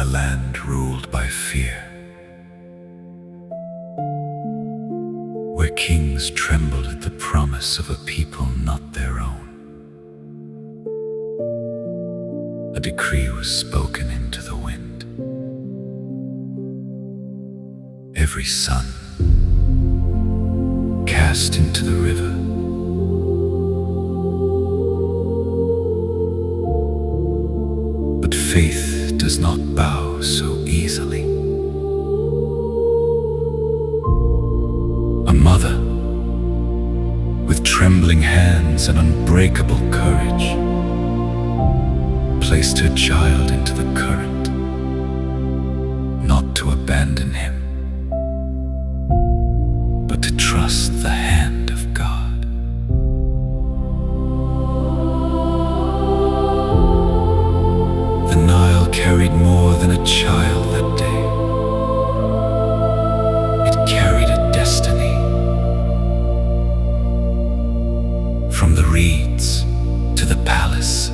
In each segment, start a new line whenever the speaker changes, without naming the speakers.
a land ruled by fear, where kings trembled at the promise of a people not their own. A decree was spoken into the wind. Every son cast into the river. But faith does not bow so easily. A mother, with trembling hands and unbreakable courage, placed her child into the current, not to abandon him, but to trust the hand of God. The Nile carried more than a child that day. It carried a destiny. From the reeds to the palace,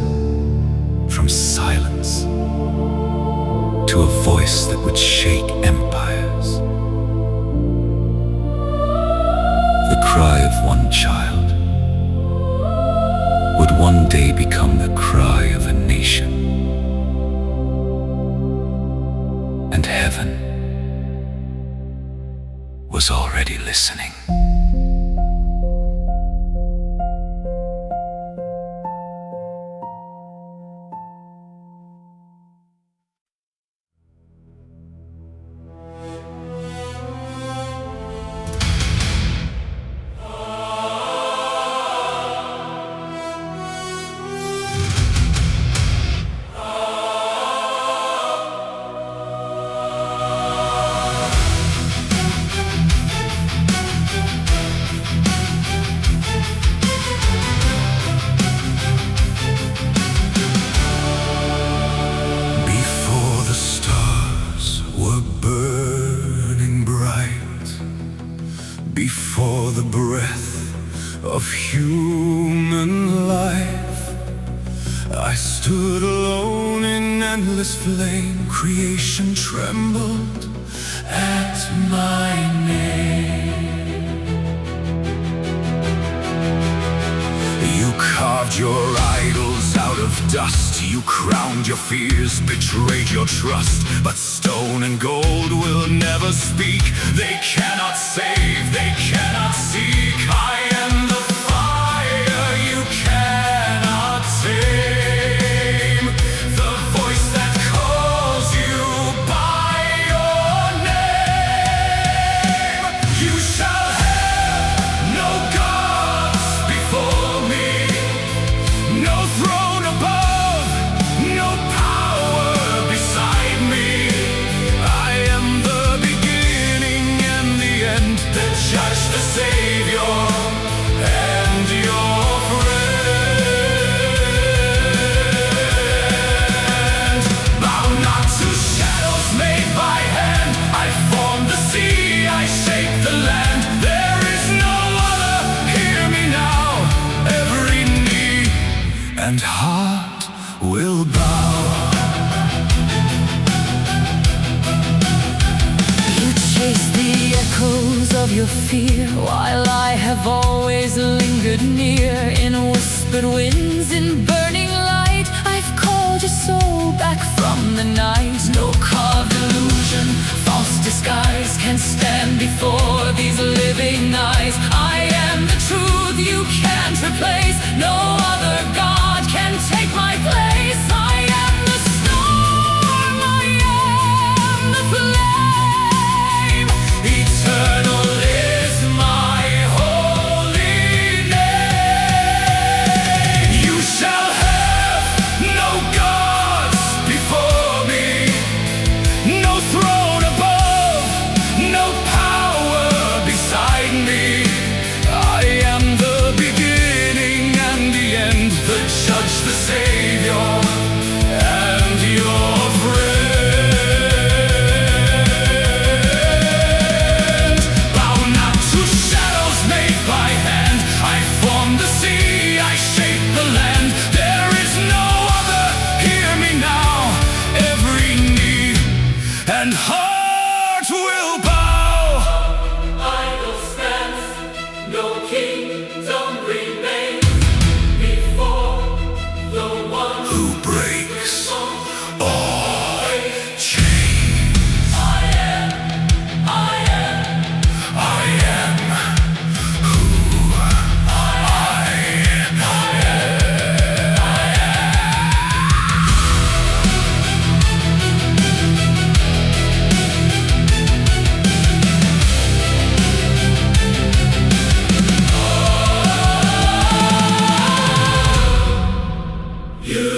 from silence to a voice that would shake empires. The cry of one child would one day become the cry of a nation. And heaven was already listening. Before the breath of human life, I stood alone in endless flame. Creation trembled at my name. You carved your idols out of dust. You crowned your fears, betrayed your trust. But stone and gold will never speak. They cannot save, they cannot seek. I am the fire you cannot tame. The voice that calls you by your name. You shall have no gods before me, no throne above, no power beside me. I am the beginning and the end, the judge, the savior, and your friend. Bow not to shadows made by hand. I form the sea, I shape the land. There is no other, hear me now. Every knee and heart will bow.
You chase the echoes of your fear, while I have always lingered near. In whispered winds, in burning light, I've called your soul back from the night. No carved illusion, false disguise can stand before these living eyes. I am the truth you can't replace. No other God can take my place. I am the storm, I am the flame. Eternal is my holy name. You shall have no gods before me, no throne above, no power beside me. I am the beginning and the end, the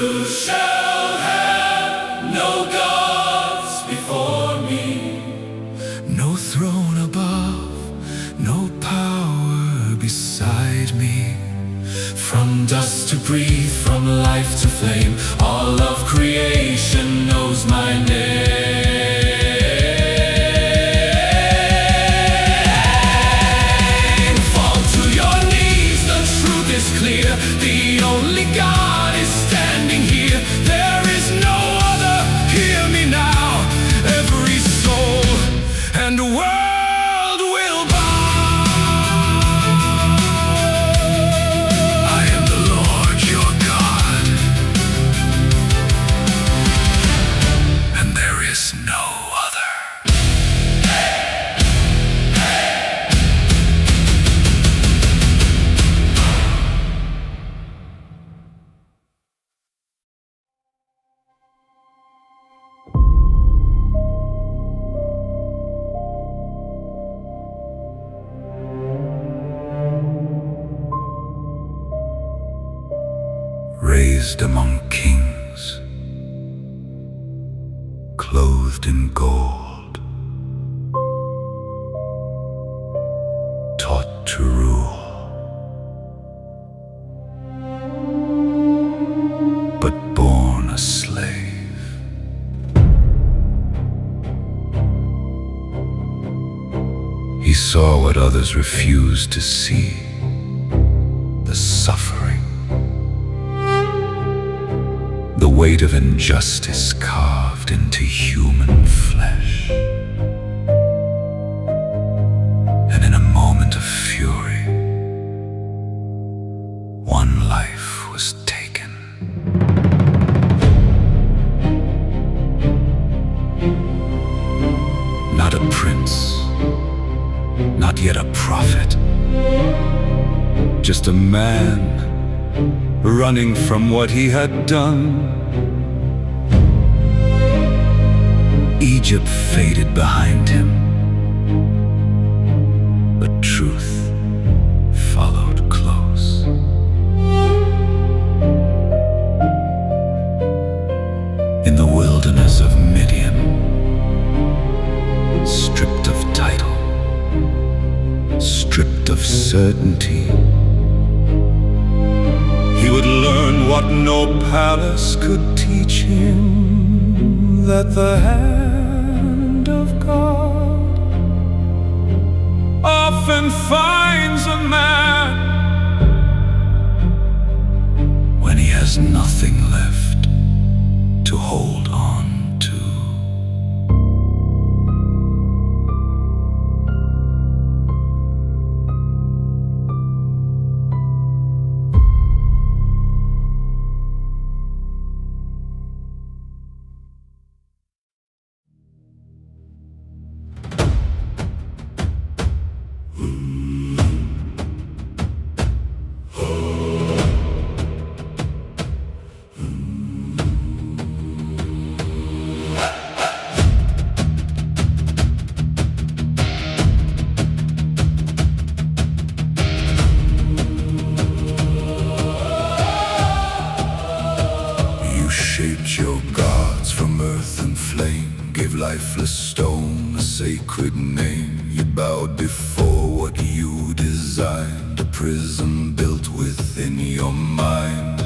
You shall have no gods before me, no throne above, no power beside me. From dust to breathe, from life to flame, all of creation knows my name. Fall to your knees, the truth is clear. The only God is standing here. There is no other, hear me now. Every soul and world will bow. I am the Lord your God, and there is no other. Raised among kings, clothed in gold, taught to rule, but born a slave. He saw what others refused to see, the suffering, the weight of injustice carved into human flesh. And in a moment of fury, one life was taken. Not a prince, not yet a prophet, just a man running from what he had done. Egypt faded behind him, but truth followed close. In the wilderness of Midian, stripped of title, stripped of certainty, he would learn what no palace could teach him, that the hand of God often finds a man when he has nothing left to hold on to. Your gods from earth and flame, gave lifeless stone a sacred name. You bowed before what you designed, a prison built within your mind.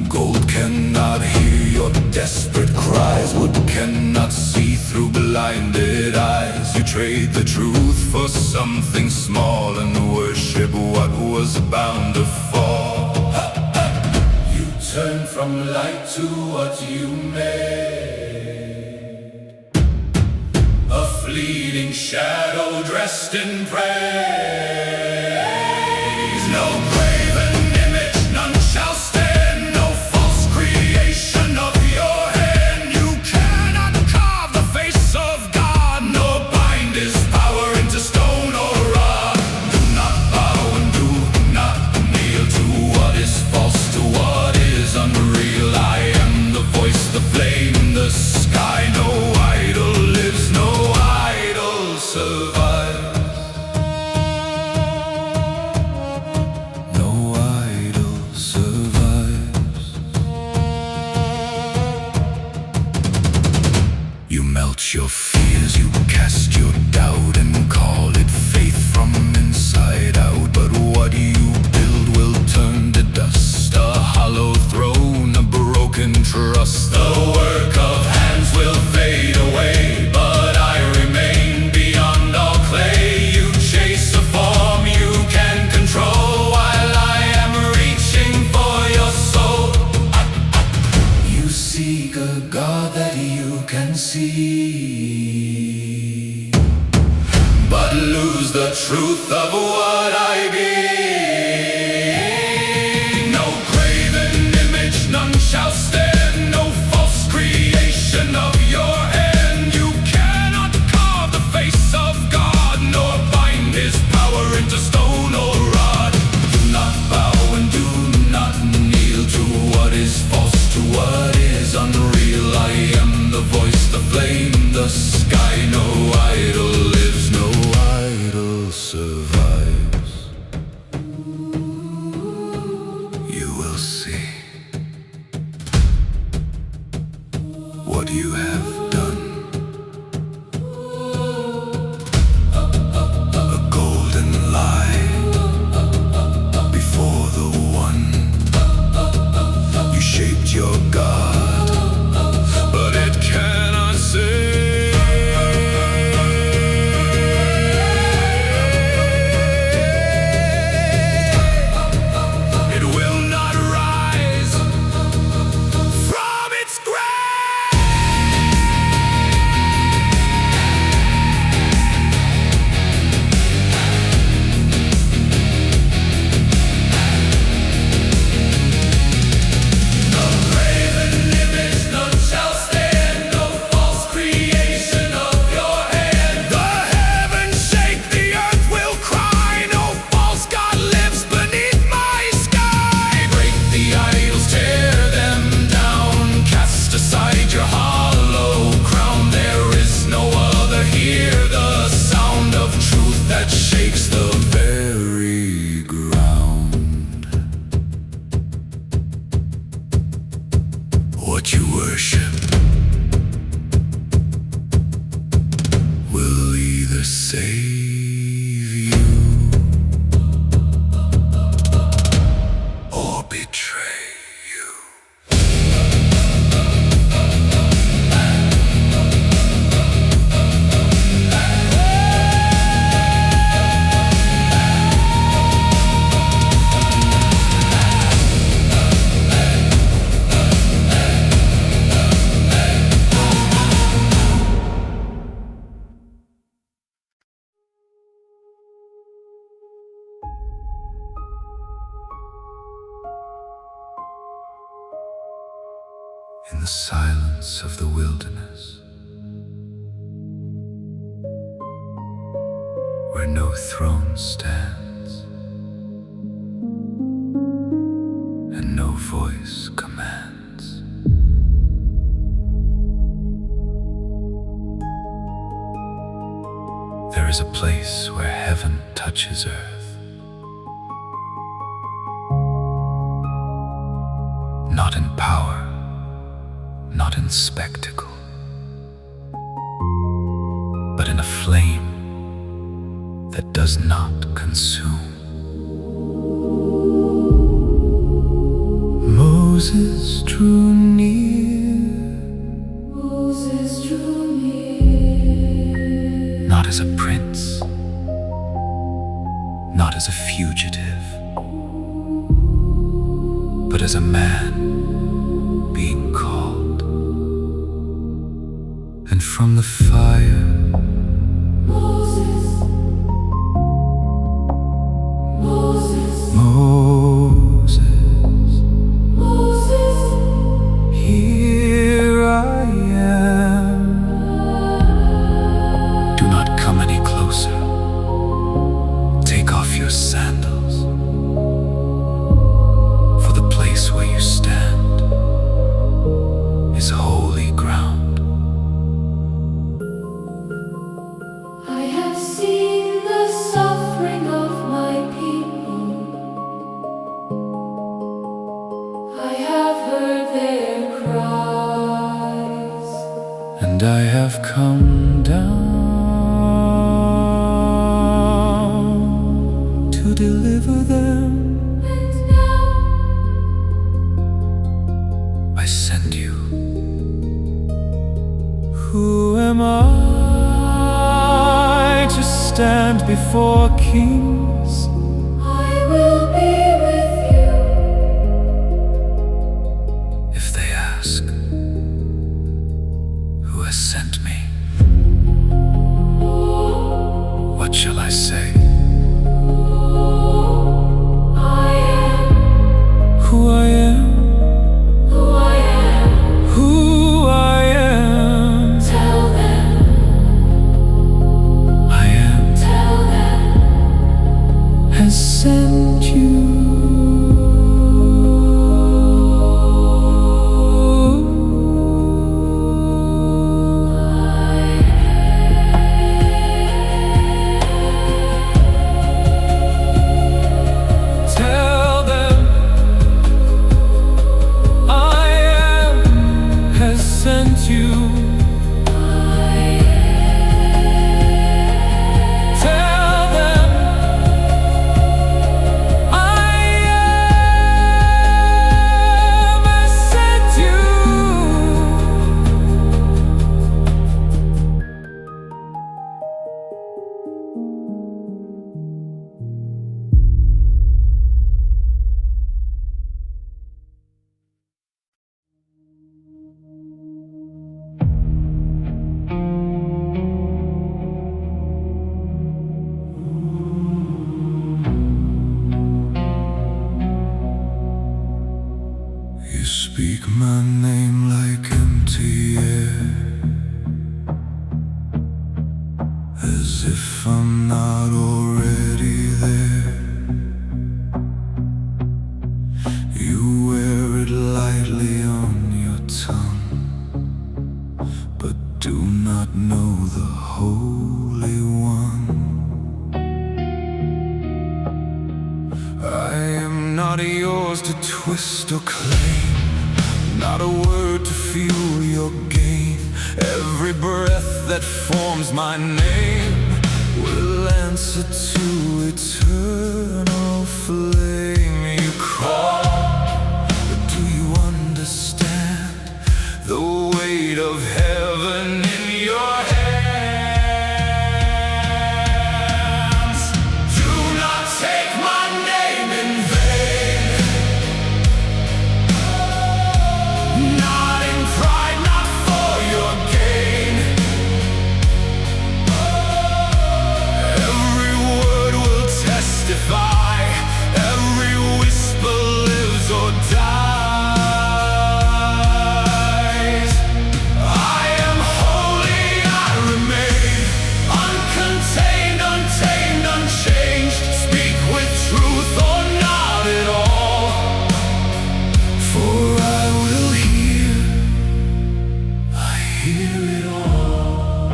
Gold cannot hear your desperate cries, wood cannot see through blinded eyes. You trade the truth for something small and worship what was bound to fall. You turn from light to what you made, a fleeting shadow dressed in praise. No graven image, none shall stand, no false creation of your hand. You cannot carve the face of God, nor bind his power into stone or rock. Do not bow and do not kneel to what is false, to what is unreal. I am the voice, the flame, the sky. No idol lives, no idol survives. your fears, you cast your doubt and call it faith from inside out. But what you build will turn to dust, a hollow throne, a broken trust. The work of hands will fade away, but I remain beyond all clay. You chase a form you can control, while I am reaching for your soul. You seek a God that you can see, but lose the truth of what I be. No graven image, none shall stand, no false creation of your hand. You cannot carve the face of God, nor bind his power into stone or rod. Do not bow and do not kneel to what is false, to what is unreal. I am the voice, the flame, the sky. No idol lives, no idol survives. You will see what you have done. A golden lie before the one. You shaped your God, but it cannot save. It will not rise from its grave. No graven image, none shall stand, no false creation of your hand. The heavens shake, the earth will cry, no false God lives beneath my sky. Break the idols, tear them down, cast aside your hollow crown. There is no other, hear the sound of truth that shakes the very ground. What you worship will either save you or betray you. In the silence of the wilderness, where no throne stands and no voice commands, there is a place where heaven touches earth, not in power, not in spectacle, but in a flame that does not consume. Moses drew near,
Moses drew near,
not as a prince, not as a fugitive, but as a man being called. And from the fire,
Moses, Moses,
Moses,
Moses,
here I am. Do not come any closer. Take off your sandals, for the place where you stand is holy ground. and I have come down to deliver them.
And now
I send you. Who am I to stand before kings?
I will be with you.
If they ask, who has sent me? What shall I say?
I am
Who I am,
who I am.
who I am.
Tell them,
I am
tell them.
has sent you. Tell them I am has sent you. Tell them I am has sent you. You speak my name like empty air, as if I'm not already there. You wear it lightly on your tongue, but do not know the Holy One. I am not yours to twist or claim, not a word to fuel your gain. Every breath that forms my name will answer to eternal flame. You call, but do you understand the weight of heaven in your hands? Do not take my name in vain. Not in pride, not for your gain. Every word will testify. Every whisper lives or dies. I am holy, I remain, uncontained, untamed, unchanged. Speak with truth or not at all, for I will hear, I hear it all.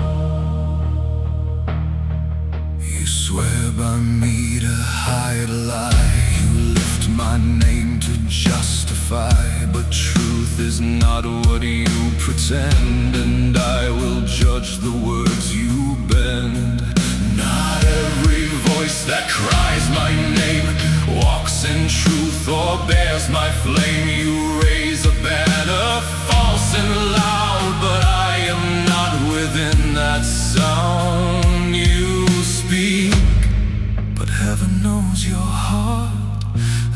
You swear by me to hide a lie. You lift my name to justify, but truth is not what you pretend, and I will judge the words you bend. Not every voice that cries my name walks in truth or bears my flame. You raise a banner, false and loud, but I am not within that sound. You speak, but heaven knows your heart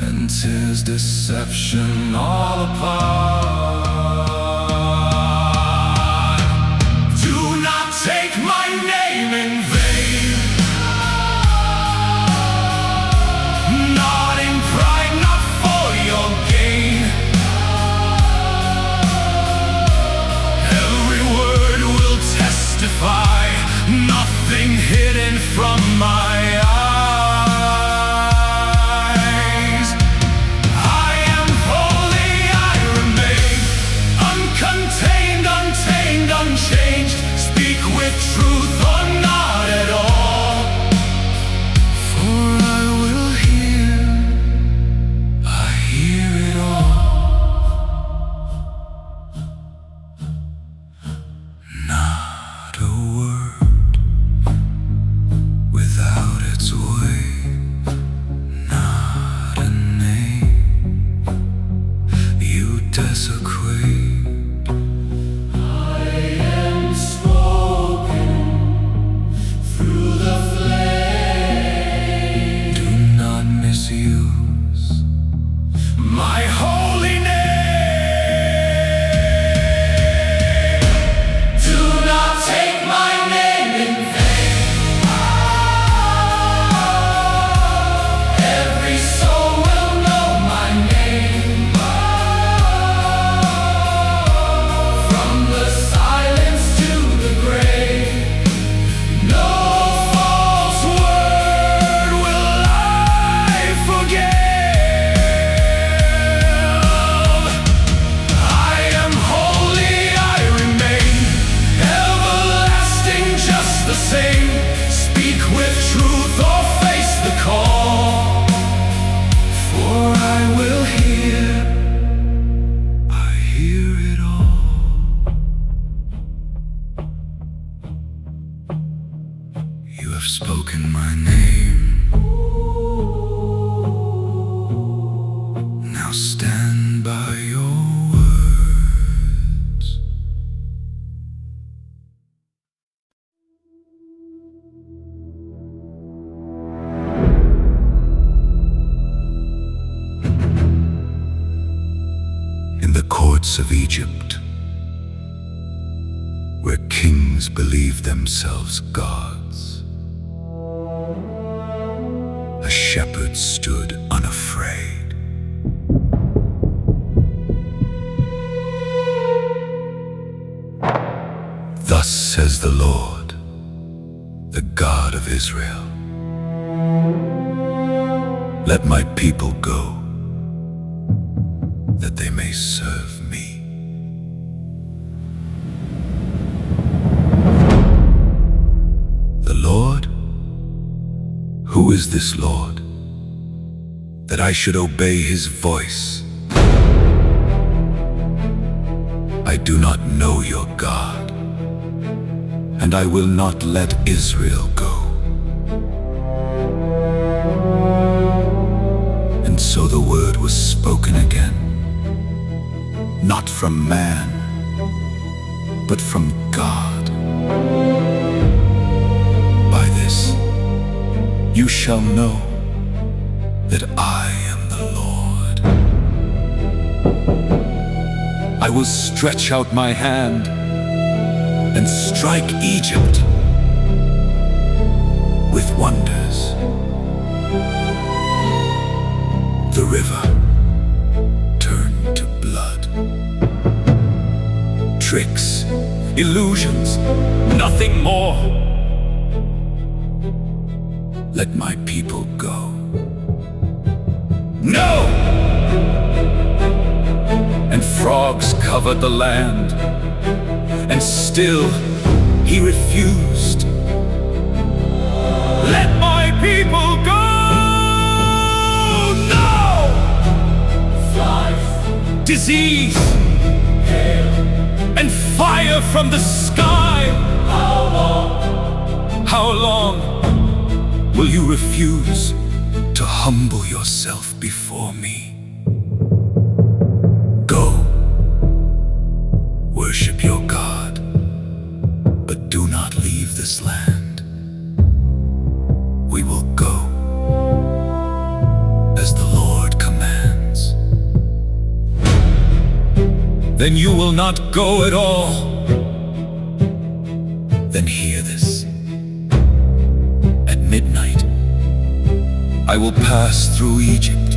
and tears deception all apart. Do not take my name in vain. Not in pride, not for your gain. Every word will testify. Nothing hidden from my eyes. I am holy, I remain, courts of Egypt, where kings believed themselves gods, a shepherd stood unafraid. Thus says the Lord, the God of Israel, let my people go, that they may serve me. The Lord? Who is this Lord, that I should obey his voice? I do not know your God, and I will not let Israel go. And so the word was spoken again, not from man, but from God. By this you shall know that I am the Lord. I will stretch out my hand and strike Egypt with wonders. The river turned to blood. Tricks, illusions, nothing more. Let my people go. No! And frogs covered the land, and still he refused. Let my people go! No! Flies, disease, hail, and fire from the sky. How long? How long will you refuse to humble yourself before me? Go, worship your God, but do not leave this land. We will go as the Lord commands. Then you will not go at all. Then hear this. At midnight, I will pass through Egypt,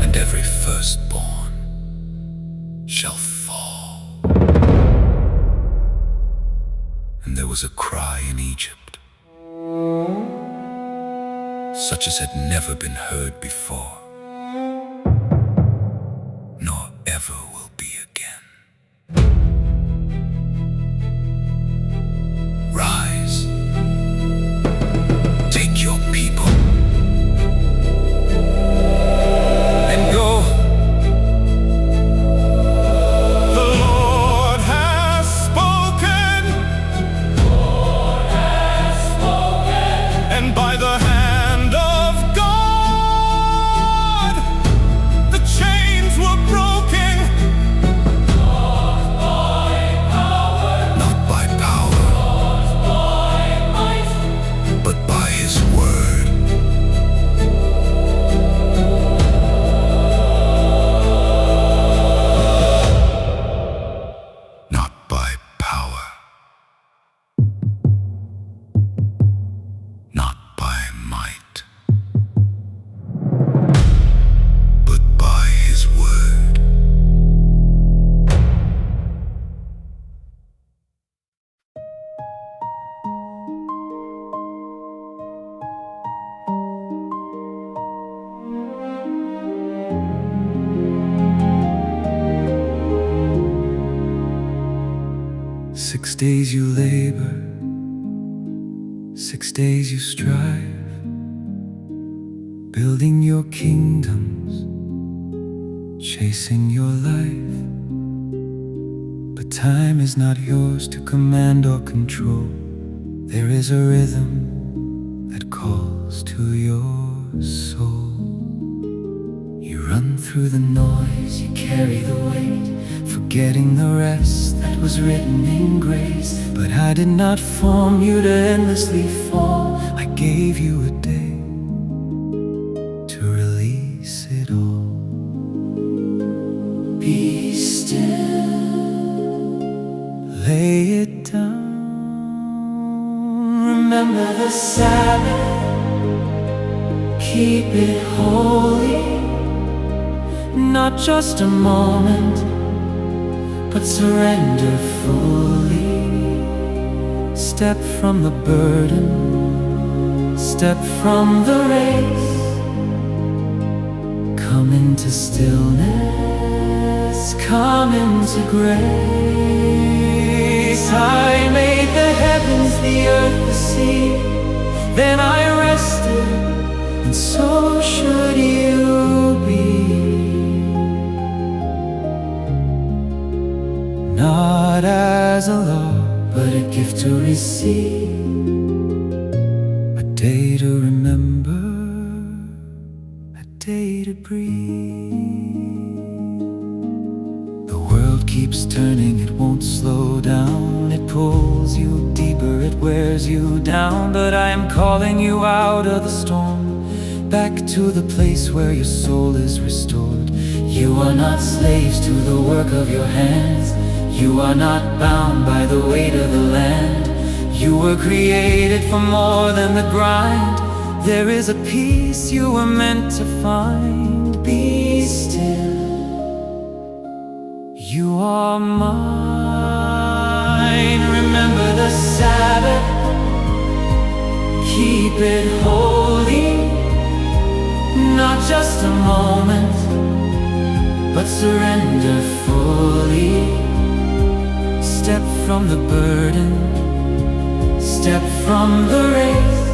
and every firstborn shall fall. And there was a cry in Egypt, such as had never been heard before, nor ever will be again. Rise, take your people, and go. The Lord has spoken. The Lord has spoken. And by the hand of God, the chains were broken. Not by power. Not by power. Not by might. But by his word. Not by power. Not by might. But by his word. Six days you labor, 6 days you strive, building your kingdoms, chasing your life. But time is not yours to command or control. There is a rhythm that calls to your soul. You run through the noise, you carry the weight, forgetting the rest that was written in grace. But I did not form you to endlessly fall. I gave you a day to release it all.
Sabbath, keep it holy. Not just a moment, but surrender fully. Step from the burden, step from the race. Come into stillness, come into grace. I made the heavens, the earth, the sea. Then I rested, and so should you be. Not as a law, but a gift to receive, a day to remember, a day to breathe. The world keeps turning, it won't slow down. It pulls you deeper, it wears you down. But I am calling you out of the storm, back to the place where your soul is restored. You are not slaves to the work of your hands. You are not bound by the weight of the land. You were created for more than the grind. There is a peace you were meant to find. Be still, you are mine. Remember the Sabbath, keep it holy. Not just a moment, but surrender fully. Step from the burden, step from the race.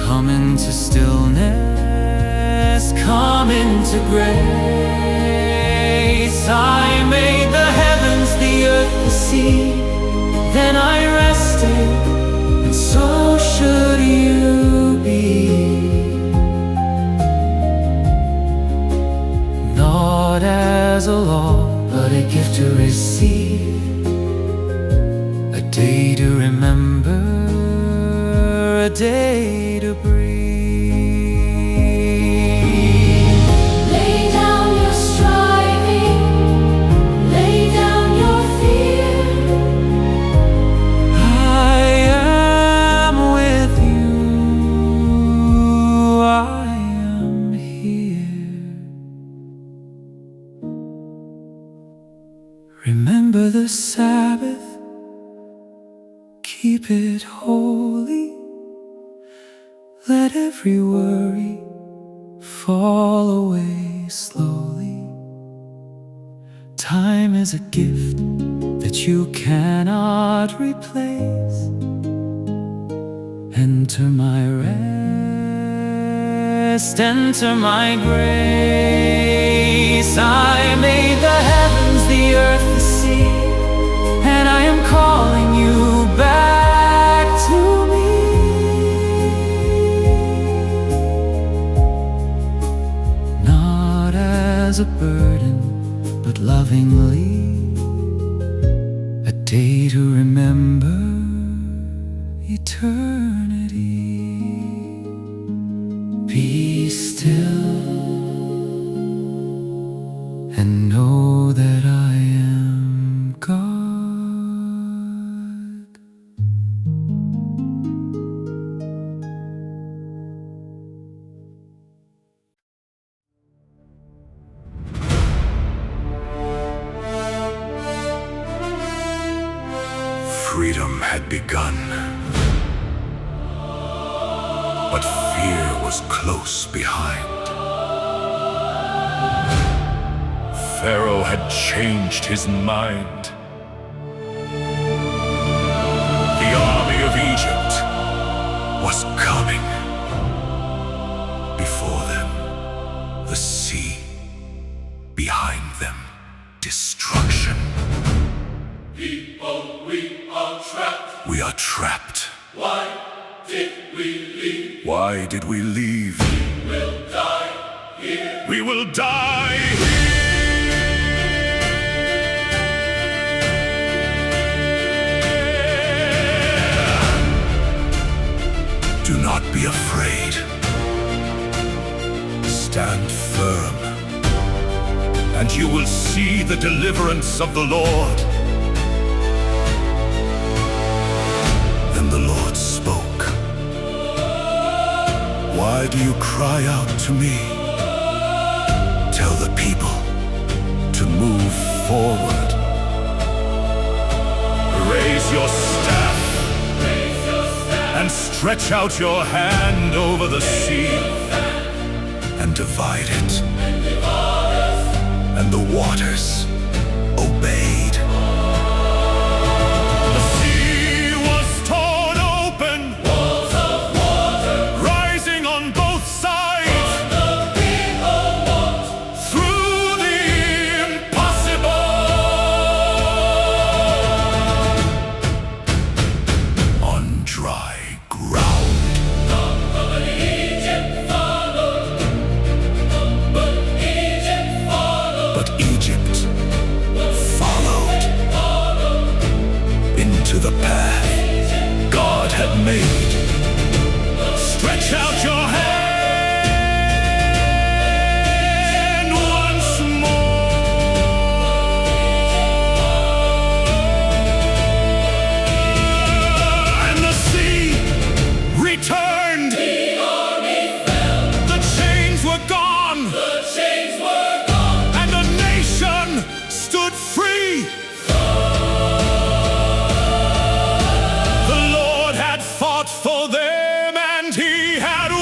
Come into stillness, come into grace. I made the heavens, the earth, the sea. Then I rested, and so should you be. Not as a law, but a gift to receive, a day to remember, a day to breathe. Lay down your striving, lay down your fear. I am with you, I am here. Remember the Sabbath, keep it holy. Let every worry fall away slowly. Time is a gift that you cannot replace. Enter my rest, enter my grace. I made the heavens, the earth, the sea, and I am calling you back to me. Not as a burden, but lovingly, a day to remember eternity. Be still and know that I am God.
Freedom had begun, but fear was close behind. Pharaoh had changed his mind. The army of Egypt was coming. Before them, the sea. Behind them, destruction.
People, we are trapped.
We are trapped.
Why did we leave?
Why did we leave?
We will die here.
We will die here. Do not be afraid. Stand firm, and you will see the deliverance of the Lord. Then the Lord Why do you cry out to me? Tell the people to move forward. Raise your staff and stretch out your hand over the sea and divide it. And the waters obeyed. The sea was torn open,
Walls of water,
rising on both sides.
what the people want.
Through the impossible. On dry ground.
None of Egypt followed, but Egypt followed.
But Egypt followed into the path God had made. Stretch out your hand once more, and the sea returned.
The army fell,
The chains were gone,
the chains were gone.
and the nation stood free. The Lord had fought for them, and He had won.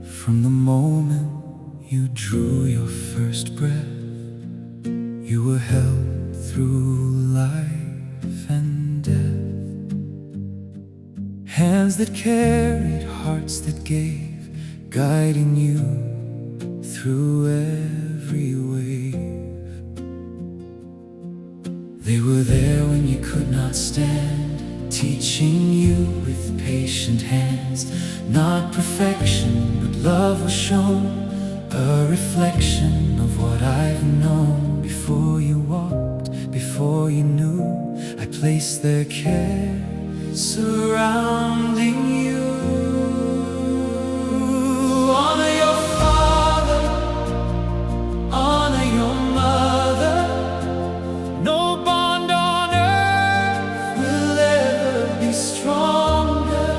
From the moment you drew your first breath, you were held through life and death. Hands that carried, hearts that gave, guiding you through every wave. They were there when you could not stand, teaching you with patient hands. Not perfection, but love was shown, a reflection of what I've known. Before you walked, before you knew, I placed their care surrounding you. Honor your father, honor your mother. No bond on earth will ever be stronger.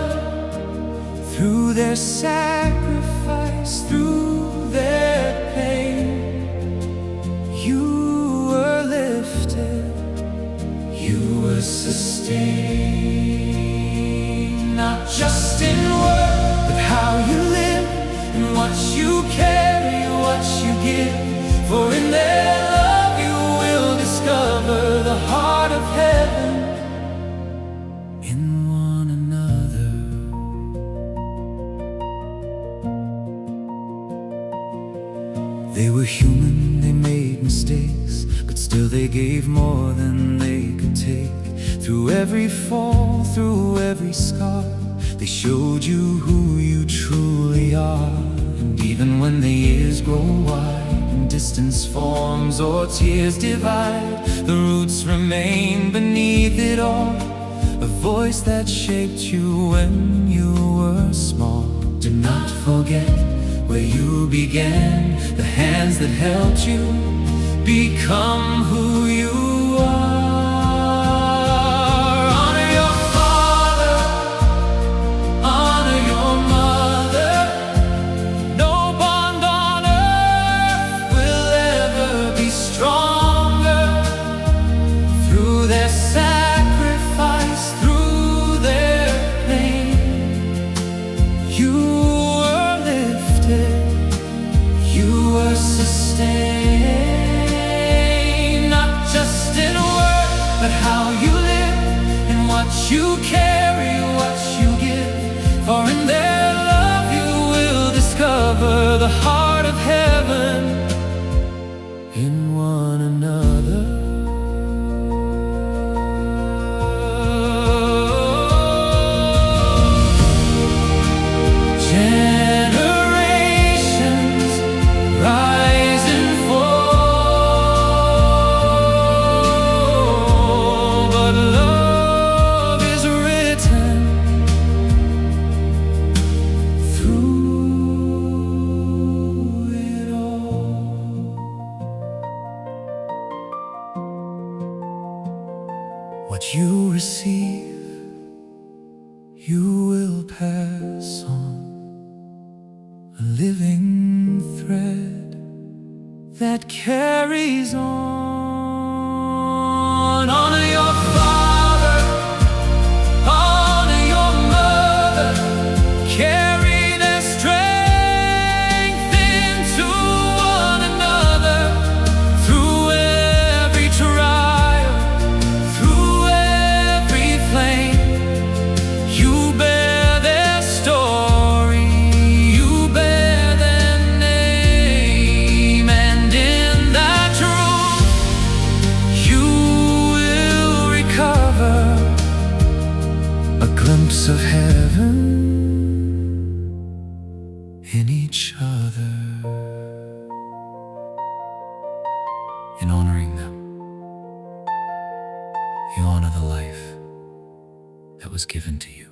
Through their sacrifice, through their pain, you were lifted, you were sustained. Not just in word, but how you live, and what you carry, what you give. For in their love you will discover the heart of heaven in one another. They were human, they made mistakes, but still they gave more than they could take. Through every fall, through every scar, they showed you who you truly are. And even when the years grow wide and distance forms or tears divide, the roots remain beneath it all, a voice that shaped you when you were small. Do not forget where you began, the hands that held you become who you are. Honor your father, honor your mother. No bond on earth will ever be stronger. Through their sacrifice, through their pain, you were lifted, you were sustained. Not just
you carry what you give, for in their love you will discover the heart of heaven in one another. Generations rise and fall, but love is written through it all. What you receive, you will pass on, a living thread that carries on. Honor your father, honor your mother, carry their strength into one another. Through every trial, through every flame, you bear their story, you bear their name, and in that truth you will recover a glimpse of heaven in each other. In honoring them, you honor the life that was given to you.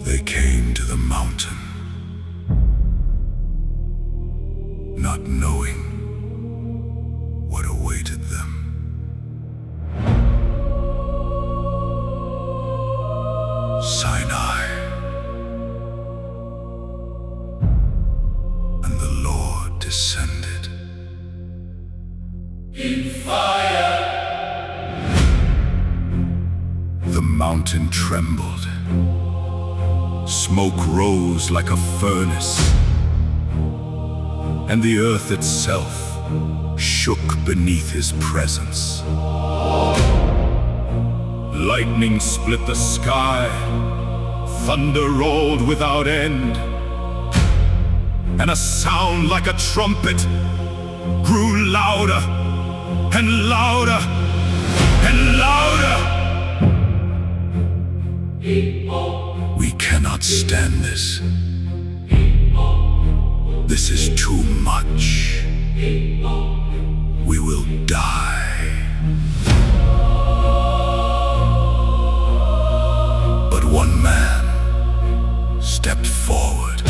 They came to the mountain, not knowing what awaited them. Sinai, and the Lord descended
in fire.
The mountain trembled. Smoke rose like a furnace, and the earth itself shook beneath his presence. Lightning split the sky, thunder rolled without end, and a sound like a trumpet grew louder and louder and louder. We cannot stand this. This is too much. We will die. But one man stepped forward.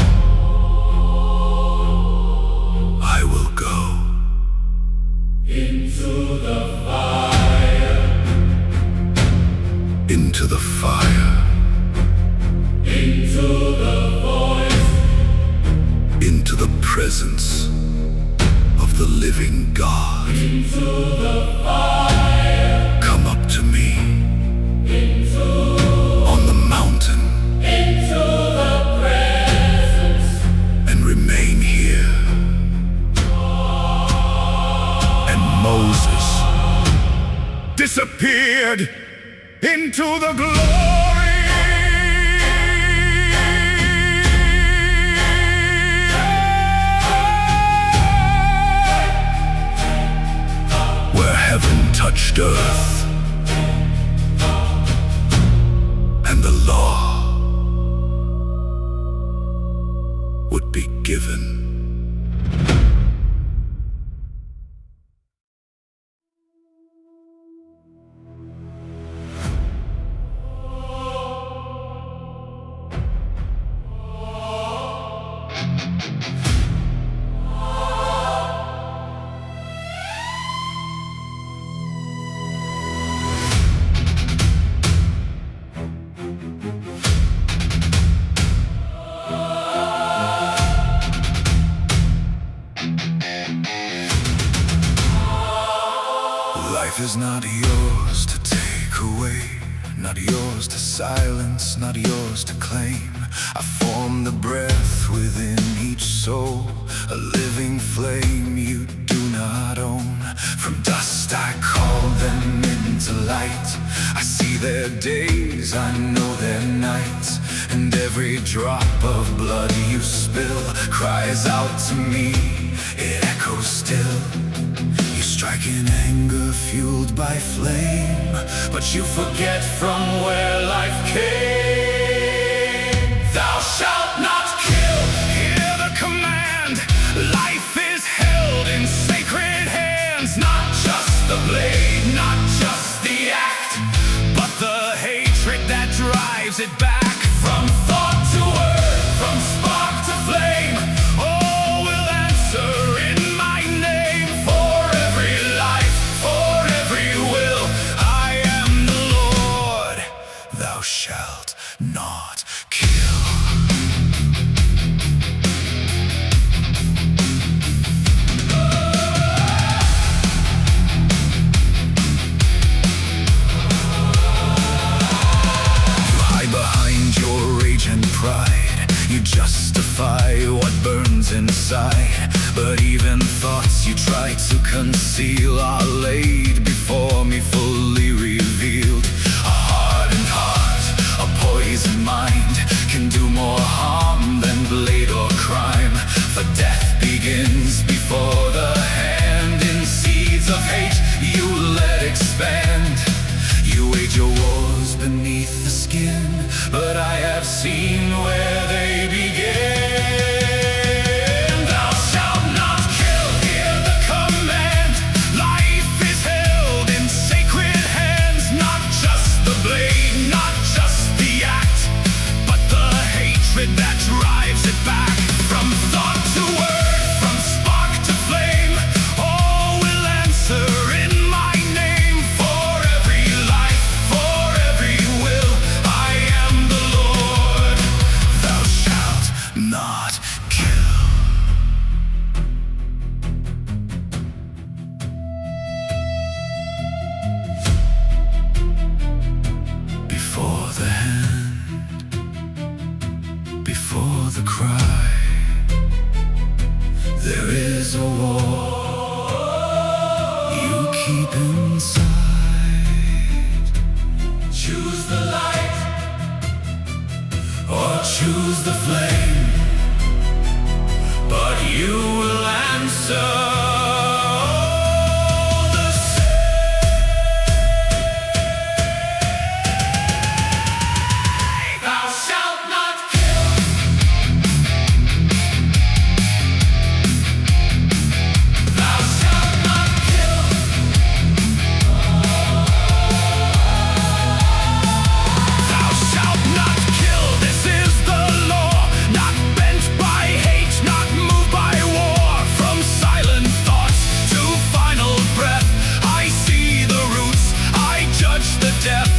I will go
Into the fire.
into the fire,
Into the voice.
into the presence of the living God.
Into the fire.
Come up to me
Into
on the mountain
the presence.
and remain here. And Moses disappeared into the glory. Where heaven touched earth and the law would be given. Life is not yours to take away, not yours to silence, not yours to claim. I form the breath within each soul, a living flame you do not own. From dust I call them into light. I see their days, I know their nights, and every drop of blood you spill cries out to me, it echoes still. You strike in anger fueled by flame, but you forget from where life came. Thou shalt not kill, hear the command. Life is held in sacred hands. Not just the blade, not just the act, but the hatred that drives it back. From thought to word, from spark to flame, all will answer in my name. For every life, for every will, I am the Lord. Thou shalt not kill. Pride, you justify what burns inside, but even thoughts you try to conceal are laid before me, fully revealed. A hardened heart, a poisoned mind, can do more harm than blade or crime. For death begins before the hand. In seeds of hate you let expand. You wage your wars beneath the skin, but I have seen where they begin. Thou shalt not kill, hear the command. Life is held in sacred hands. Not just the blade, not just the act, but the hatred that drives it back. From thought to word, from spark to flame, all will answer in my name. For every life, for every will, I am the Lord. Thou shalt not kill. Before the hand, before the cry, there is a war you keep inside. Choose the light or choose the flame, but you will answer the same. Thou shalt not kill. Thou shalt not kill. Thou shalt not kill. This is the law, not bent by hate, not moved by war. From silent thoughts to final breath, I see the roots, I judge the depth.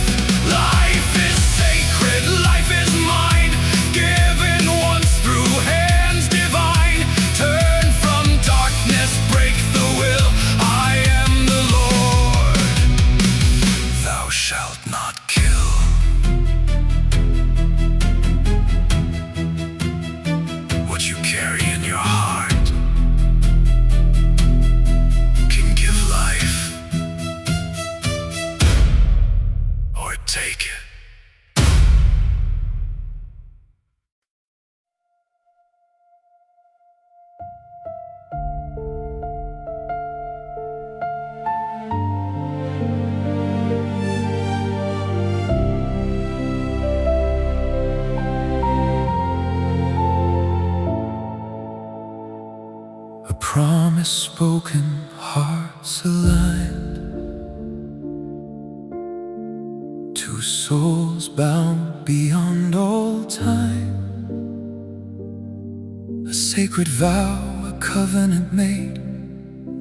Life is sacred, life is mine, given once through hands divine. Turn from darkness, break the will, I am the Lord. Thou shalt not kill. What you carry in your heart can give life or take it. A promise spoken, hearts aligned. Two souls bound beyond all time. A sacred vow, a covenant made,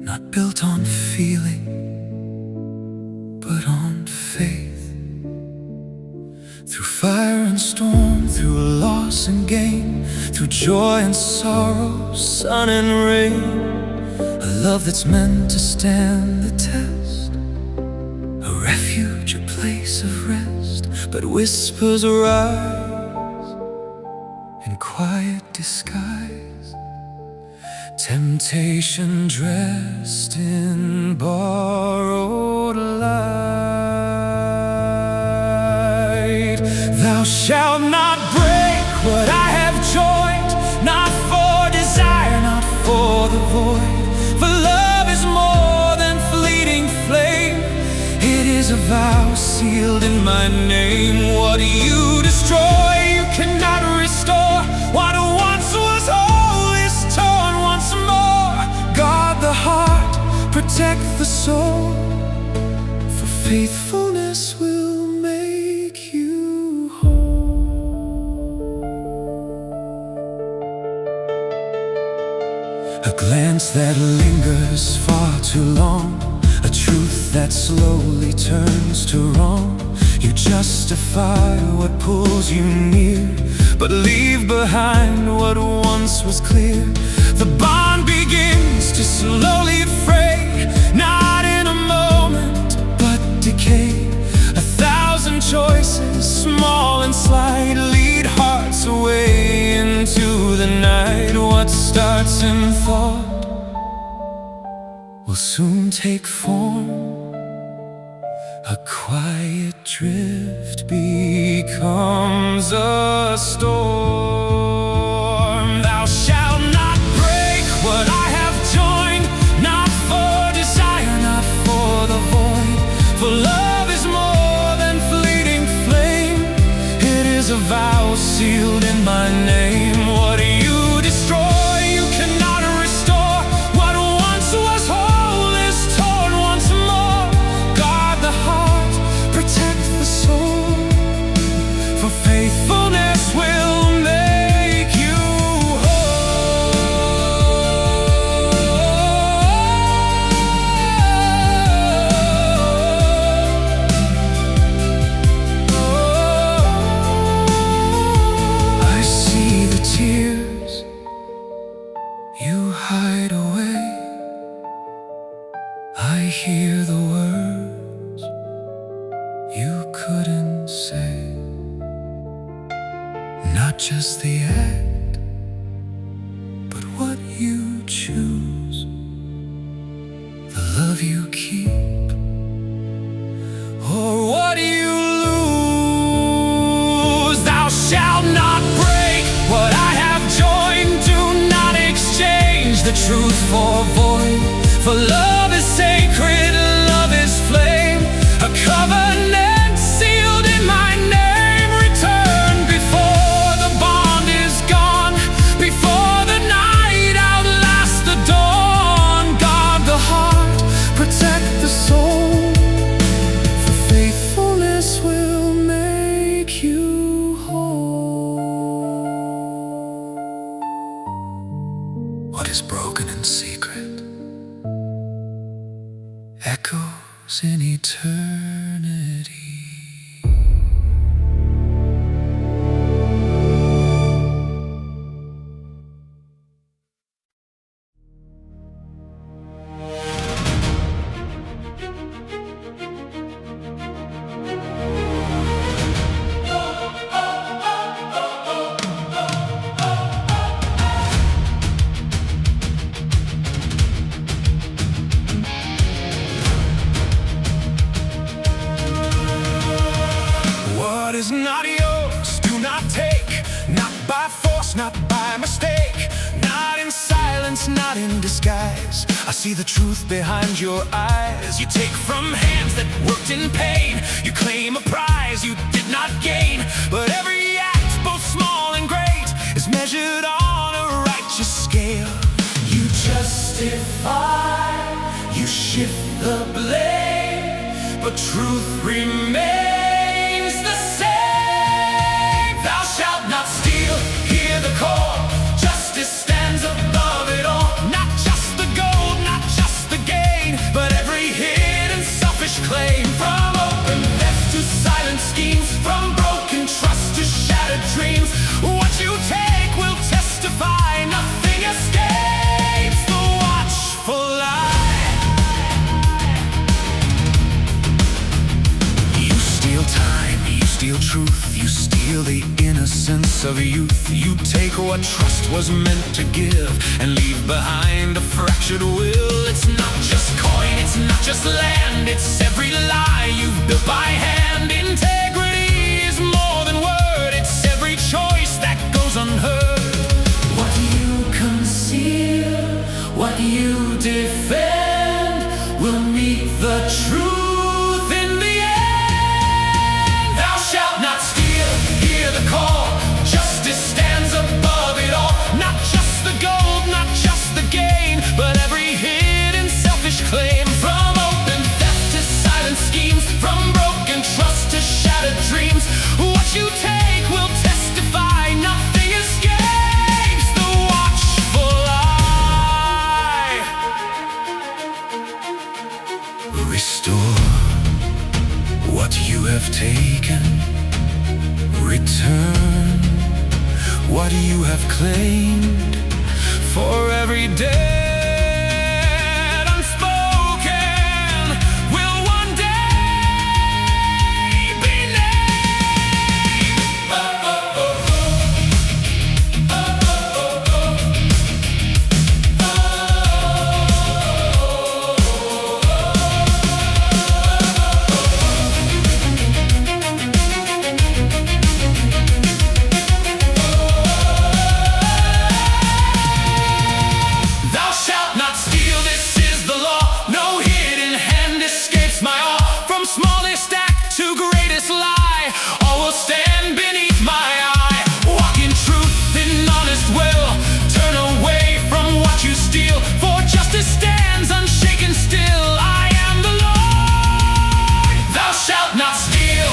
not built on feeling, but on faith. Through fire and storm, through loss and gain, through joy and sorrow, sun and rain. A love that's meant to stand the test, but whispers rise in quiet disguise. Temptation dressed in borrowed light. Thou shalt not break what I have joined, not for desire, not for the void. For love is more than fleeting flame. It is a vow sealed in my name. What you destroy, you cannot restore. What once was whole is torn once more. Guard the heart, protect the soul, for faithfulness will make you whole. A glance that lingers far too long, a truth that slowly turns to wrong. You justify what pulls you near, but leave behind what once was clear. The bond begins to slowly fray, not in a moment, but decay. 1,000 choices, small and slight, lead hearts away into the night. What starts in thought will soon take form. A quiet drift becomes a storm. Thou shalt not break what I have joined, not for desire, not for the void. For love is more than fleeting flame. It is a vow sealed in my name. What you destroy, you cannot restore. What once was whole is torn once more. Guard the heart, protect the soul, for faithfulness will make you whole. I see the tears you hide away. I hear the words you couldn't say. Not just the act, but what you choose, the love you keep, or what you lose. Thou shalt not break what I have joined. Do not exchange the truth for void. For love is sacred, love is flame, a covenant sealed in my name. Return before the bond is gone, before the night outlasts the dawn. Guard the heart, protect the soul, for faithfulness will make you whole. What is broken in secret echoes in eternity. What is not yours, do not take, not by force, not by mistake, not in silence, not in disguise. I see the truth behind your eyes. You take from hands that worked in pain. You claim a prize you did not gain. But every act, both small and great, is measured on a righteous scale. You justify, you shift the blame, but truth remains the same. Thou shalt not steal, hear the call. Justice stands above it all. Not just the gold, not just the gain, but every hidden selfish claim. From open theft to silent schemes, from broken trust to shattered dreams. What you take will testify. Nothing escapes the watchful eye. You steal time, you steal truth. grace of youth, you take what trust was meant to give and leave behind a fractured will. It's not just coin, it's not just land, it's every lie you've built by hand. Integrity is more than word, it's every choice that goes unheard. What you conceal, what you defend, will meet the truth in the end. Thou shalt not steal, hear the call. Justice stands above it all. Not just the gold, not just the gain, but every hidden selfish claim. From open theft to silent schemes, from broken trust to shattered dreams. What you take will testify, nothing escapes the watchful eye. Restore what you have taken, return what you have claimed. For every debt unspoken will one day be named. Thou shalt not steal, this is the law. No hidden hand escapes my awe. From smallest act to greatest lie, all will stand beneath my eye. Walk in truth, in honest will, turn away from what you steal. For justice stands unshaken still. I am the Lord. Thou shalt not steal.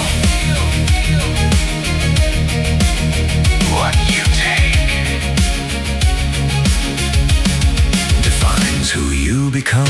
What you take defines who you become.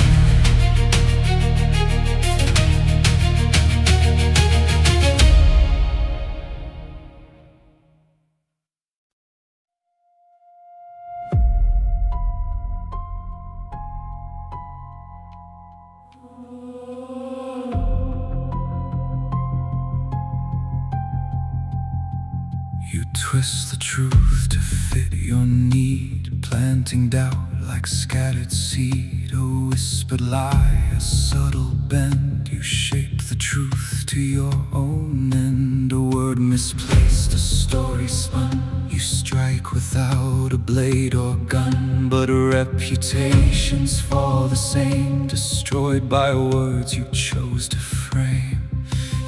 You twist the truth to fit your need, planting doubt like scattered seed. A whispered lie, a subtle bend. You shape the truth to your own end. A word misplaced, a story spun. You strike without a blade or gun, but reputations fall the same, destroyed by words you chose to frame.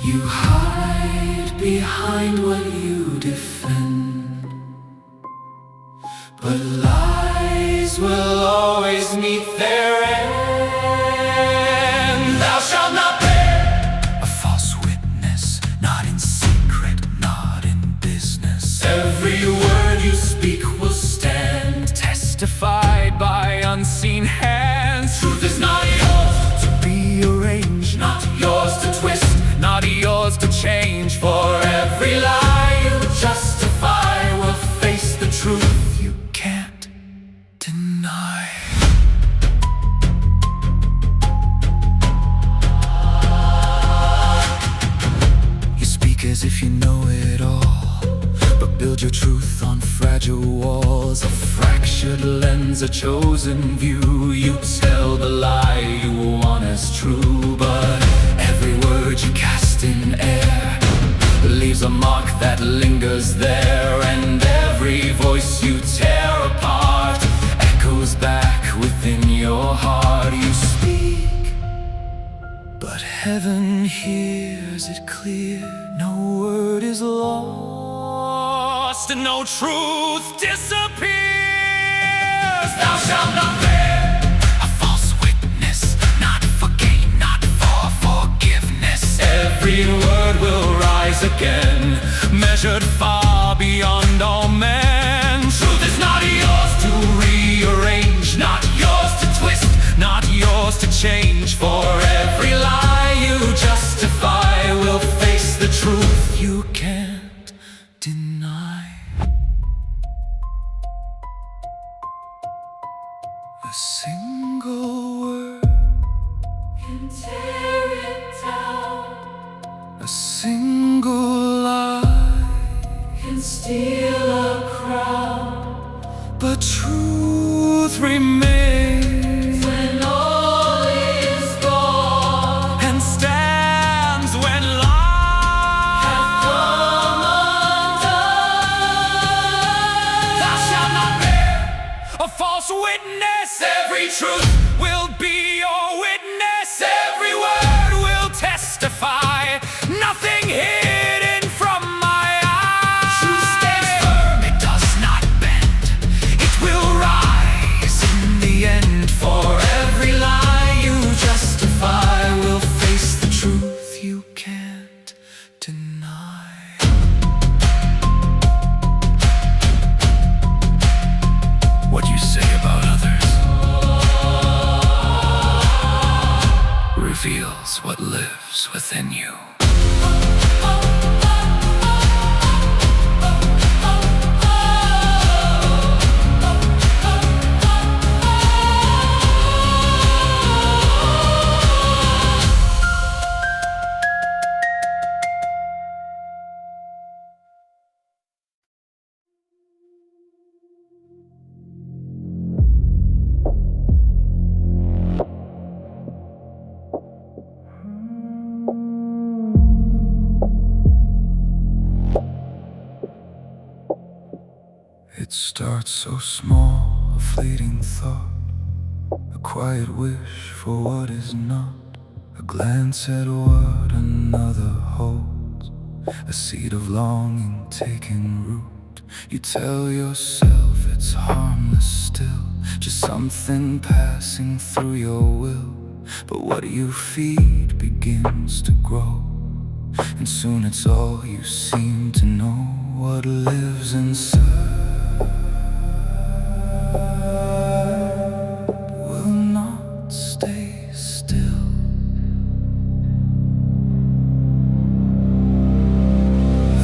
You hide behind what you defend, but lies will always meet their end. Thou shalt not bear a false witness, not in secret, not in business. Every word you speak will stand, testified by unseen hands. Truth is not yours to rearrange, not yours to twist, not yours to change. For every lie you justify will face the truth you can't deny. You speak as if you know it all, but build your truth on fragile walls. A fractured lens, a chosen view. You tell the lie you want as true, but every word you cast in air leaves a mark that lingers there. And every voice you tear apart echoes back within your heart. You speak, but heaven hears it clear. No word is lost and no truth disappears. Thou shalt not bear a false witness, not for gain, not for forgiveness. Every word will rise again, measured far beyond all men. Truth is not yours to rearrange, not yours to twist, not yours to change. For every lie you justify will face the truth you can't deny. A single word can tear it down. A single lie can steal reveals what lives within you. It starts so small, a fleeting thought, a quiet wish for what is not, a glance at what another holds, a seed of longing taking root. You tell yourself it's harmless still, just something passing through your will. But what you feed begins to grow, and soon it's all you seem to know. What lives inside will not stay still.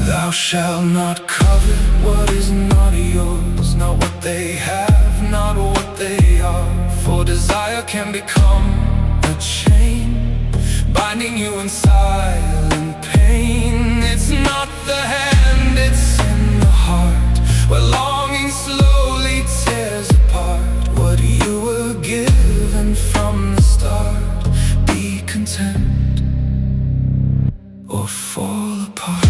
Thou shalt not covet what is not yours, not what they have, not what they are. For desire can become a chain, binding you in silent pain. It's not the hand, it's in the heart, where longing slowly tears apart what you were given from the start. Be content or fall apart.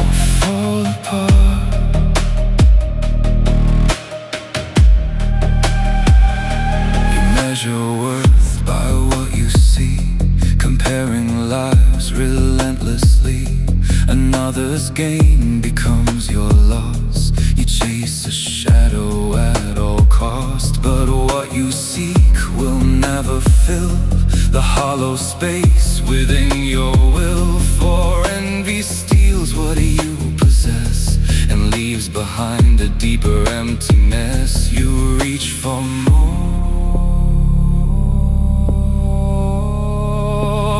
Or fall apart. You measure worth by what you see, comparing lives relentlessly. Another's gain becomes your loss. You chase a shadow at all cost, but what you seek will never fill the hollow space within your will. For envy steals what you possess and leaves behind a deeper emptiness. You reach for more,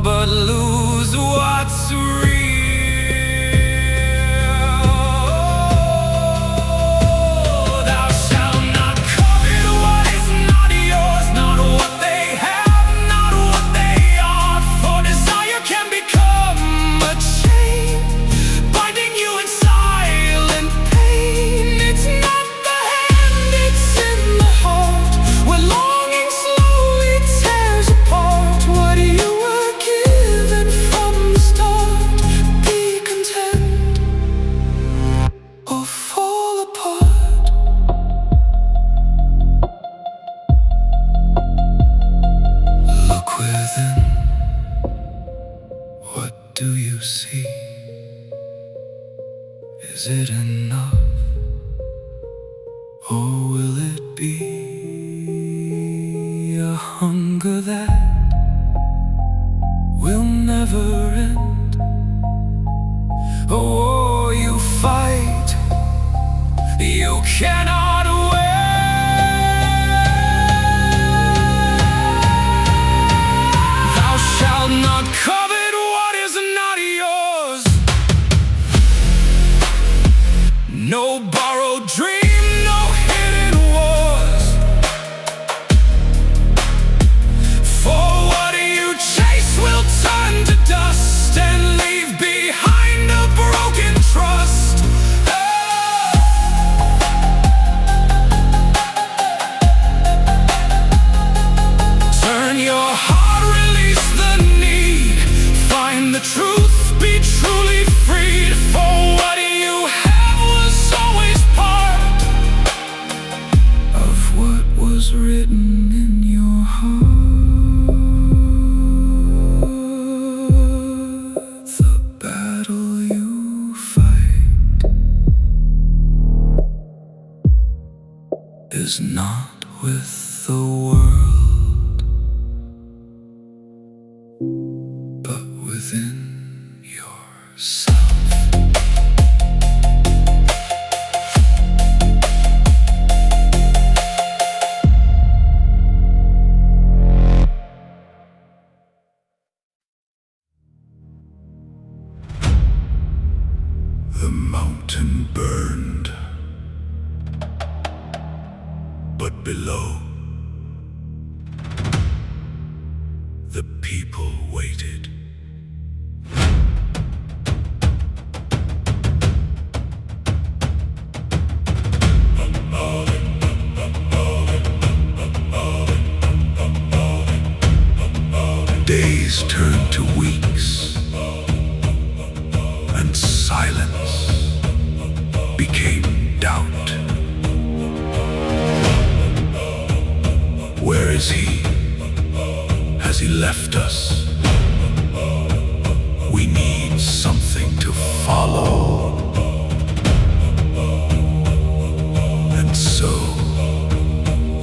but lose what's real. Thou shalt not covet what is not yours, not what they have, not what they are. For desire can become a chain, binding you in silent pain. It's not the hand, it's in the heart, where longing slowly tears apart what you were given from the start. Be content or fall apart. Look within. What do you see? Is it enough? Or will it be a hunger that will never end? A war you fight, you cannot win. Thou shalt not covet what is not yours. No borrowed dream, no hidden wars. For what you chase will turn to dust and leave behind a broken trust. Turn your heart, release the need, find the truth, be truly freed. For what you have was always part of what was written in your heart. The battle you fight is not with the world, but within yourself. But below, the people waited. Days turned to weeks, and silence became doubt. Where is he? Has he left us? We need something to follow. And so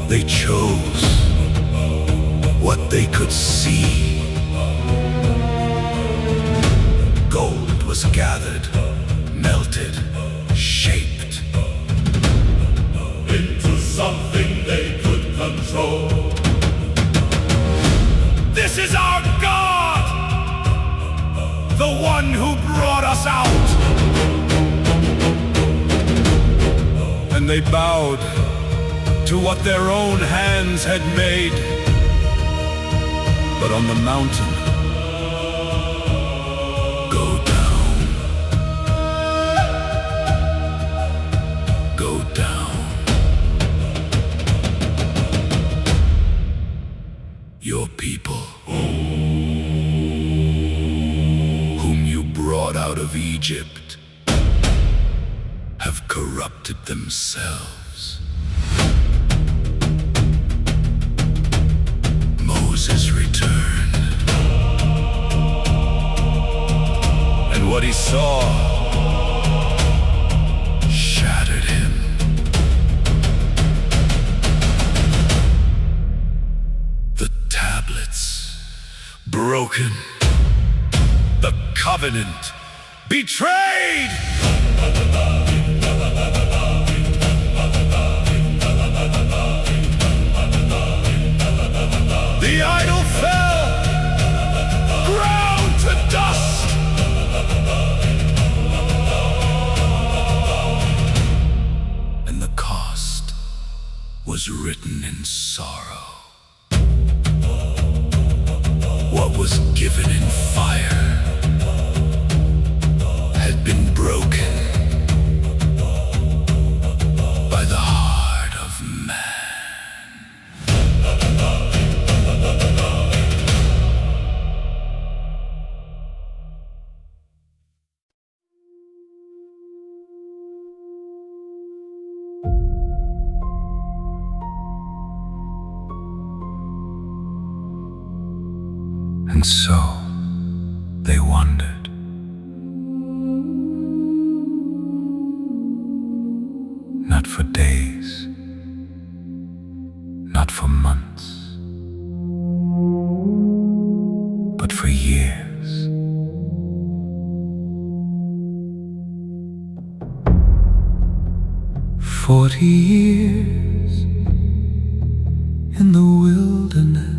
they chose what they could see. Gold was gathered, melted, shaped
into something they could control.
This is our God! The one who brought us out! And they bowed to what their own hands had made. But on the mountain, go down. Go down. Your people, whom you brought out of Egypt, have corrupted themselves. Moses returned, and what he saw shattered him. The tablets broken, the covenant betrayed. The idol fell, ground to dust. And the cost was written in sorrow. What was given in fire had been broken by the heart of man. And so they wandered, not for days, not for months, but for years. "40 years in the wilderness,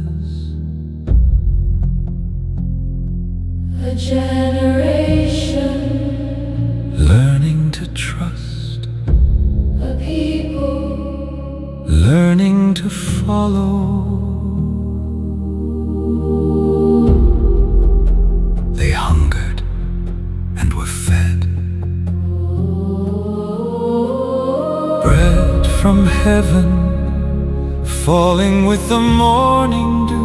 A generation,
learning to trust,
a people,
learning to follow. They hungered and were fed. Bread from heaven, falling with the morning dew.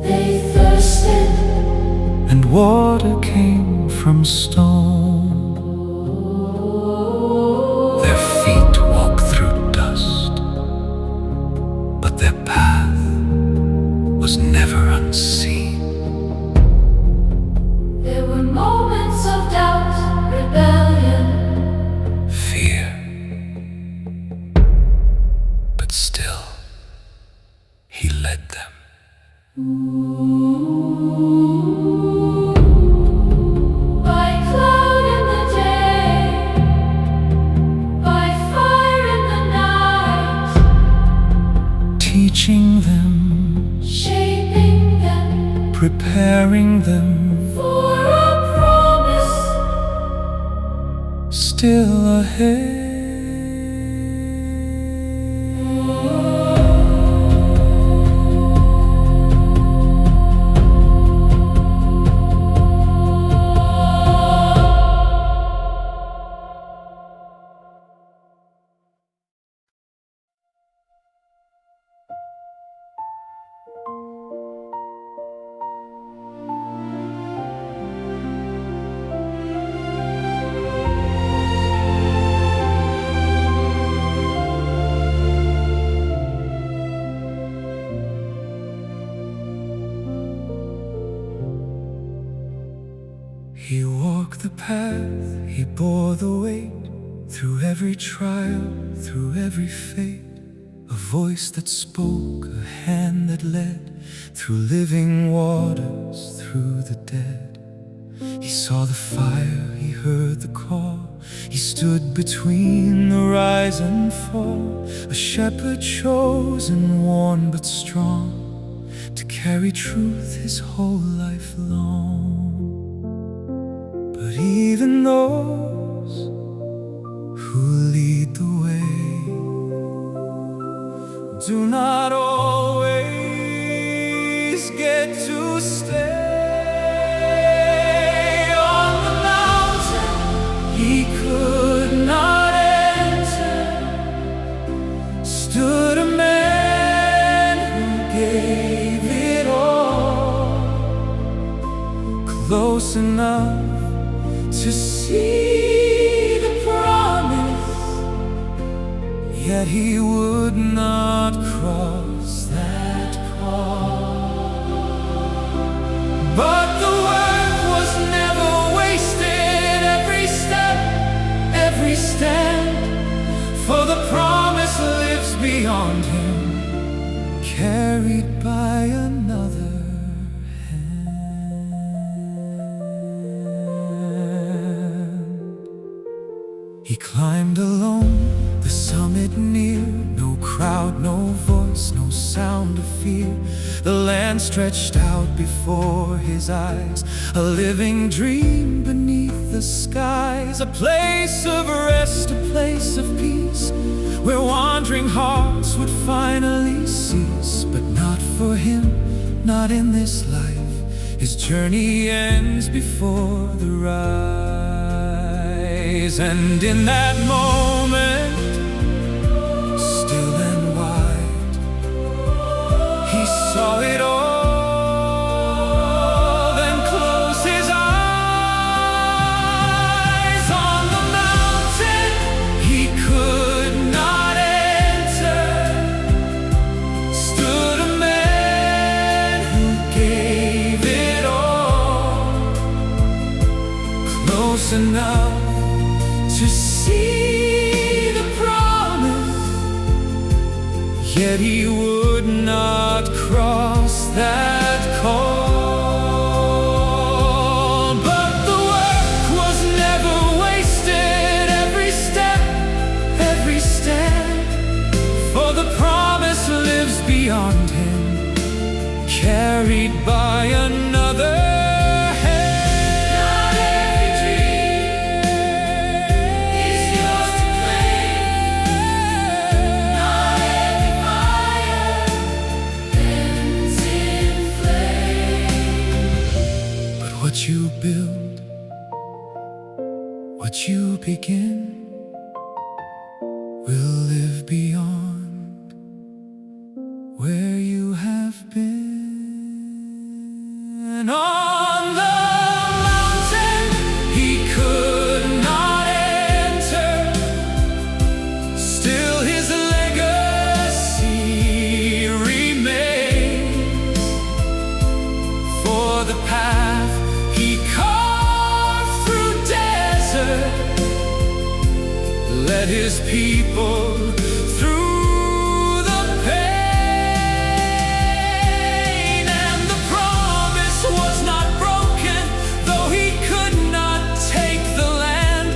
they thirsted,
And water came from stone. Their feet walked through dust, but their path was never unseen.
there were moments of doubt, rebellion,
Fear, but still, he led them.
by cloud in the day, by fire in the night,
Teaching them,
shaping them
preparing them,
for a promise.
still ahead. walked the path, he bore the weight, through every trial, through every fate. A voice that spoke, a hand that led, through living waters, through the dead. He saw the fire, he heard the call, he stood between the rise and fall. A shepherd chosen, worn but strong, to carry truth his whole life long. But even those who lead the way do not always get to stay. On the mountain he could not enter stood a man who gave it all, close enough to see the promise, yet he would not cross that call. But the work was never wasted, every step, every stand, for the promise lives beyond him, carried by another. He climbed alone, the summit near, no crowd, no voice, no sound of fear. The land stretched out before his eyes, a living dream beneath the skies. A place of rest, a place of peace, where wandering hearts would finally cease. But not for him, not in this life. His journey ends before the rise. And in that moment, still and wide, he saw it all, then closed his eyes. On the mountain he could not enter stood a man who gave it all, close enough to see the promise, yet he would not cross that call. But the work was never wasted, every step, every stand, for the promise lives beyond him, carried by another. What you build, what you begin, will live beyond where you have been. On the mountain he could not enter, still his legacy remains, for the path he carved through desert led his people through the pain. And the promise was not broken, though he could not take the land,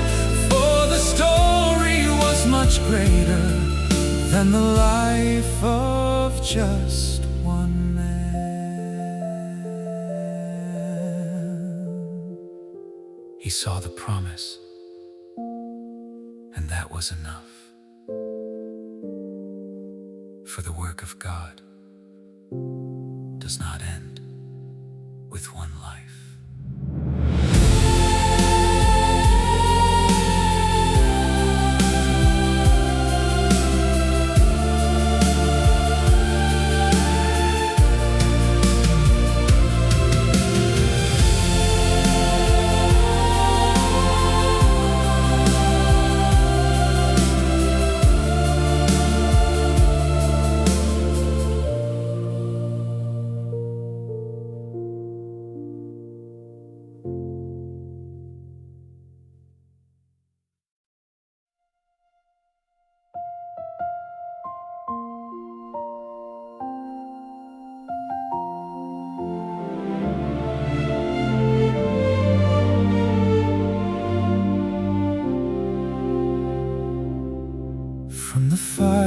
for the story was much greater than the life of just one man. He saw the promise, and that was enough. For the work of God does not end with one life.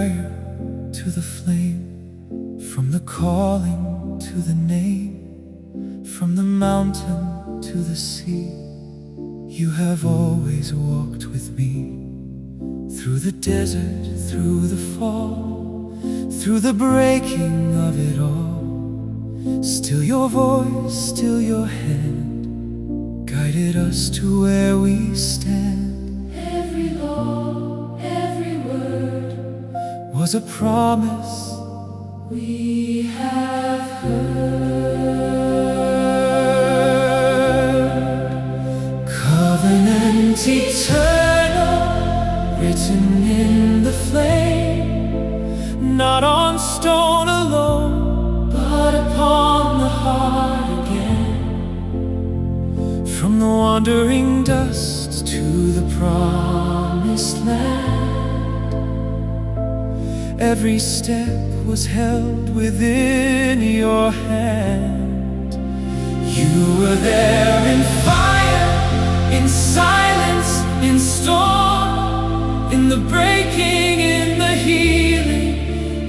fire to the flame, from the calling to the name, from the mountain to the sea. You have always walked with me, through the desert, through the fall, through the breaking of it all. Still your voice, still your hand, guided us to where we stand.
Every law, every word
was a promise
we have heard.
Covenant eternal, written in the flame, not on stone alone, but upon the heart again. From the wandering dust to the promised land, every step was held within your hand. You were there in fire, in silence, in storm, in the breaking, in the healing,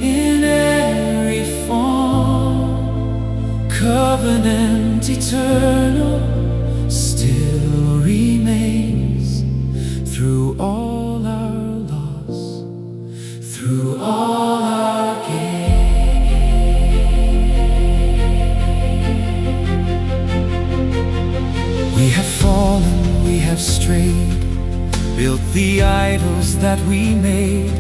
in every form. Covenant eternal still remains through all our loss, through all our gain. We have fallen, we have strayed, built the idols that we made,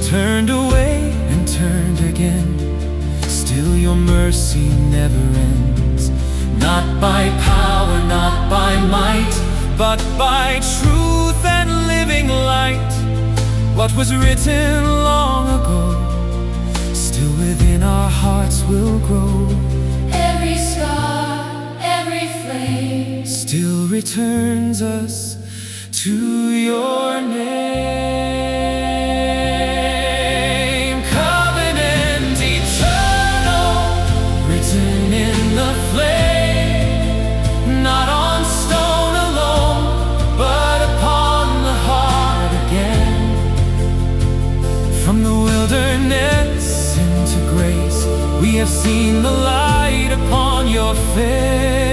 turned away and turned again. Still your mercy never ends, not by power, not by might, but by truth and living light. What was written long ago, still within our hearts will grow.
Every scar, every flame
still returns us to your name. Covenant eternal, written in the flame, not on stone alone, but upon the heart again. From the wilderness into grace, we have seen the light upon your face.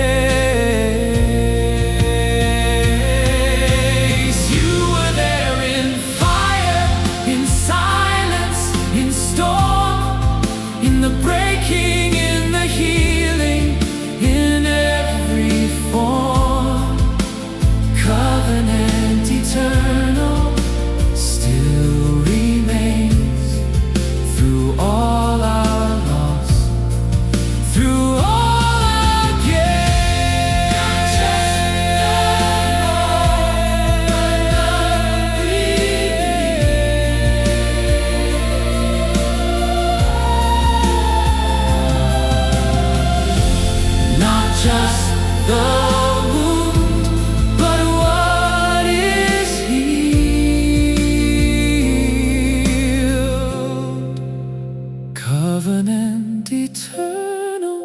Covenant eternal,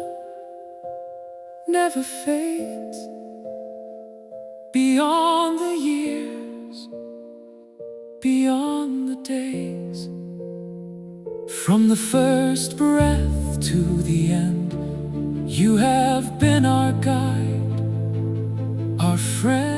never fades. Beyond the years, beyond the days, from the first breath to the end, you have been our guide, our friend.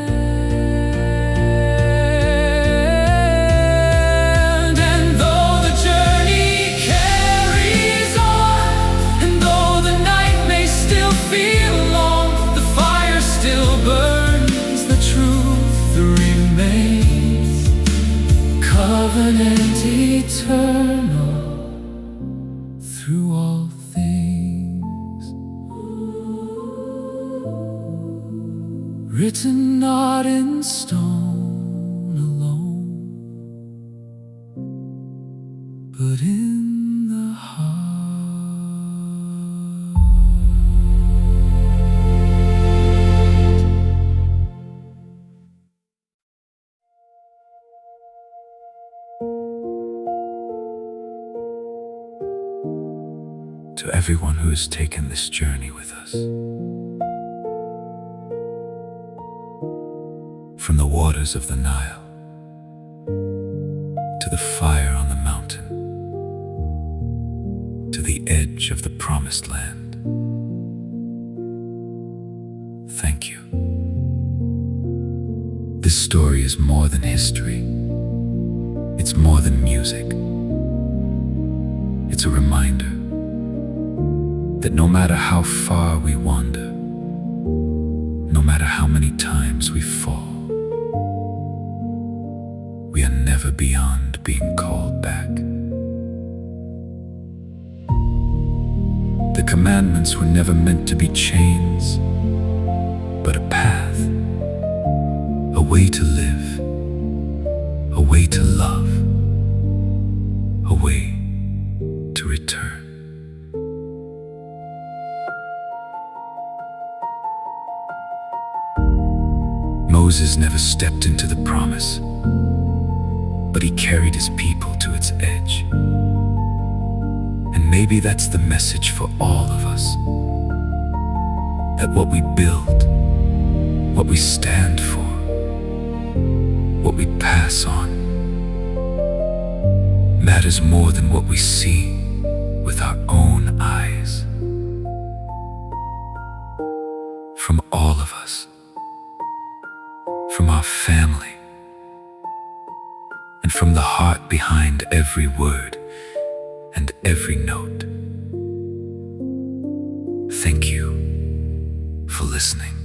Covenant eternal through all things, written not in stone alone, but in the heart. To everyone who has taken this journey with us, from the waters of the Nile to the fire on the mountain, the edge of the promised land. Thank you. This story is more than history. It's more than music. It's a reminder that no matter how far we wander, no matter how many times we fall, we are never beyond being called back. The commandments were never meant to be chains, but a path, a way to live, a way to love, a way to return. Moses never stepped into the promise, but he carried his people to its edge. And maybe that's the message for all of us, that what we build, what we stand for, what we pass on, matters more than what we see with our own eyes. From all of us, from our family, and from the heart behind every word and every note. Thank you for listening.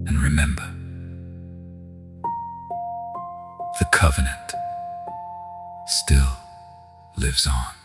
And remember, the covenant still lives on.